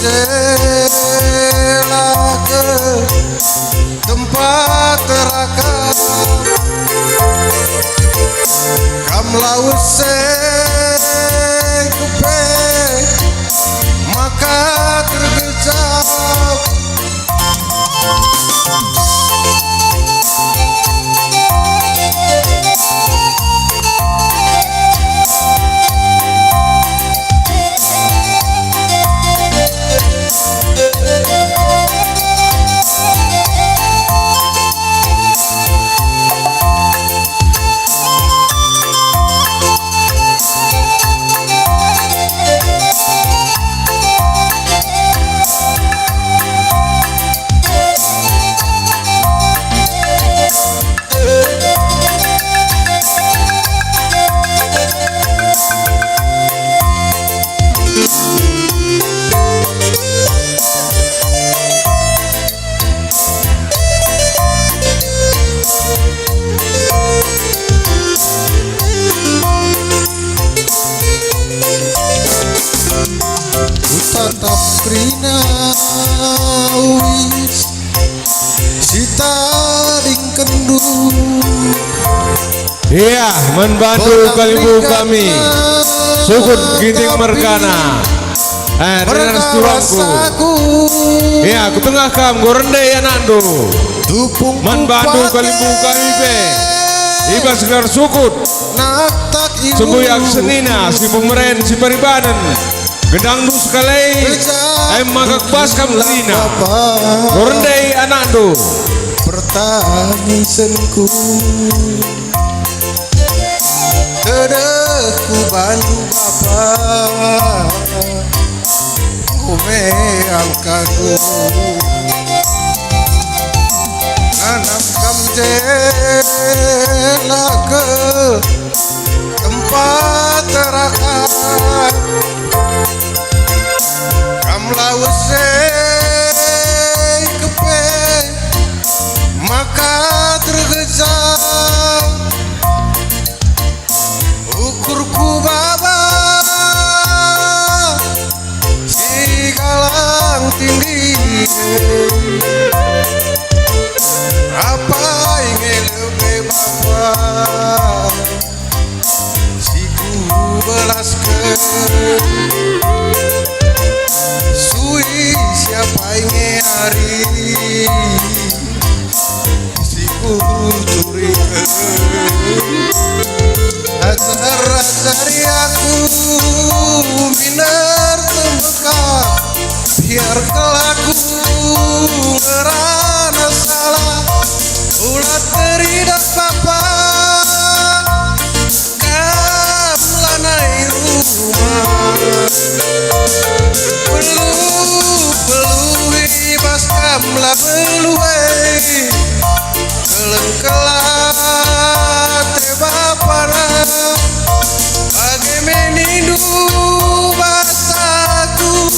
Jela ke tempat terakat kam lause kupe maka tergejap tatap rina wis sitaring kendu. Iya, membantu kalibu kami sukun ginting merkana dengan turangku. Iya, aku tengah kam gorende ya nando membantu kalibu kami pe ibas segar sukut sembuyak senina si pemeren si paribanan gedang du sekali makak pas kamu lina gorende anando pertangisanku ku bantu bapa kume angkatku nanam kam jela ke tempat terakat kam lause kepe maka tergejam ukurku baba si galang tinggi apa ingin lebih bapa si ku belaskan sui siapa ingin hari si ku curikan Asar-asari aku binar tembekak biar kelaku ngerana salah ulat teridak papa kam lanai rumah belui bas kam lah belui kelengkelat bapana bagi menindu basaku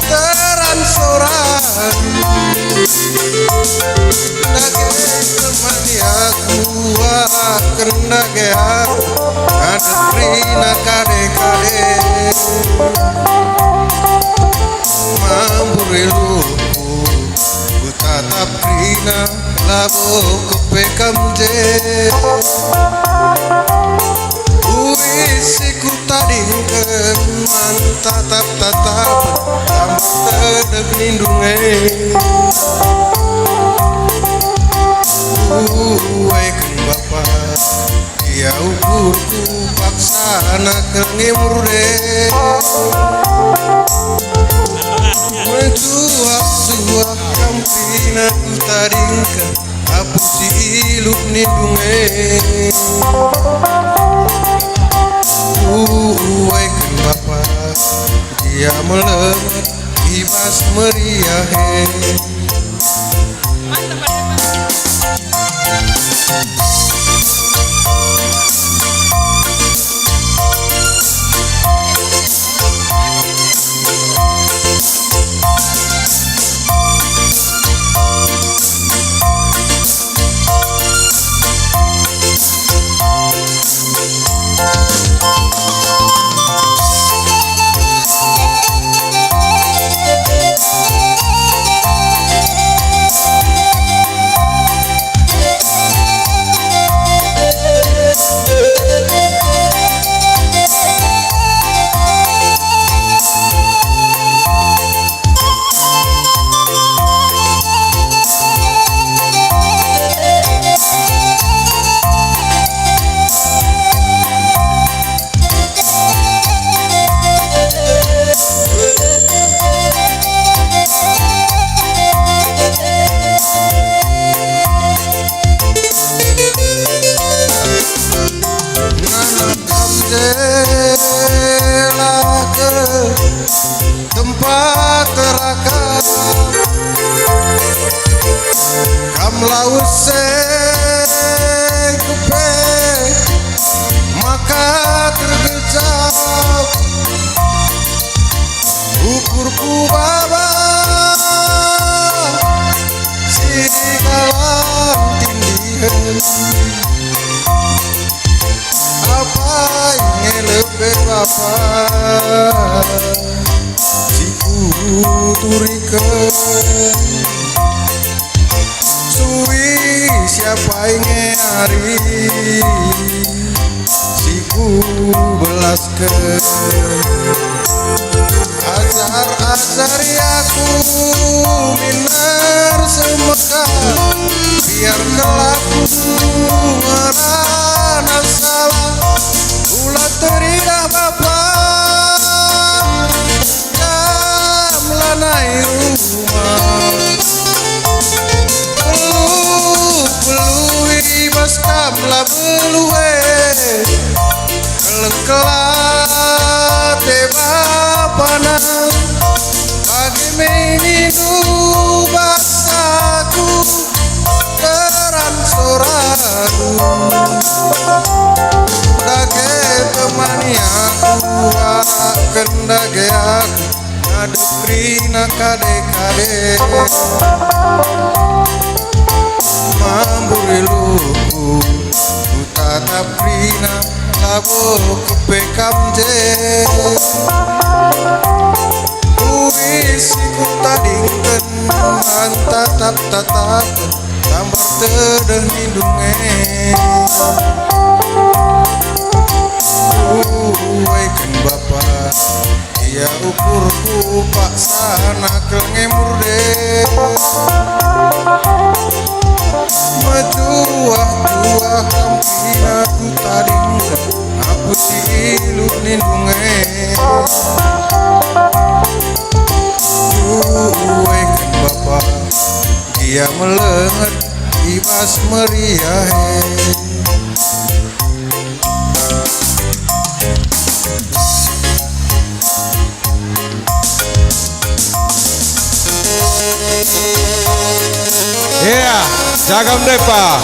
teran soran nage temani aku akan nage ada rina kade-kade mamburiluku ku tatap rina lagu kepekam je uisiku tadingkan man tatap-tatap tambah tedek lindunge uwekan bapa dia ukurku paksana kelngimurde menjuak-juak kampina ku tadingkan apu si iluk lindunge uwekan bapa dia melemet ibas meriahe lause kupe maka tergejap ukurku baba si kalam tindihan apa ingin lebih bapa si kuturikan suwi siapa ingin hari si ku belaskan Azari aku minar semeka biar kelaku ngerana salah ulah teridah bapak jam lanai rumah belui bas kamla belue kelengkelat tebapana bagi meninu basaku teran soraku dage temani aku akan dage aku ngadepri kade-kade mamburiluku utatap rina labo kepekam je isi ku tadingken tatap tambah tedeh lindunge uwekan bapa ia ukurku paksana kengemur deh majuah kampina ku tadingken aku silu lindunge uwekan bapa dia melenget ibas meriah Jagam depa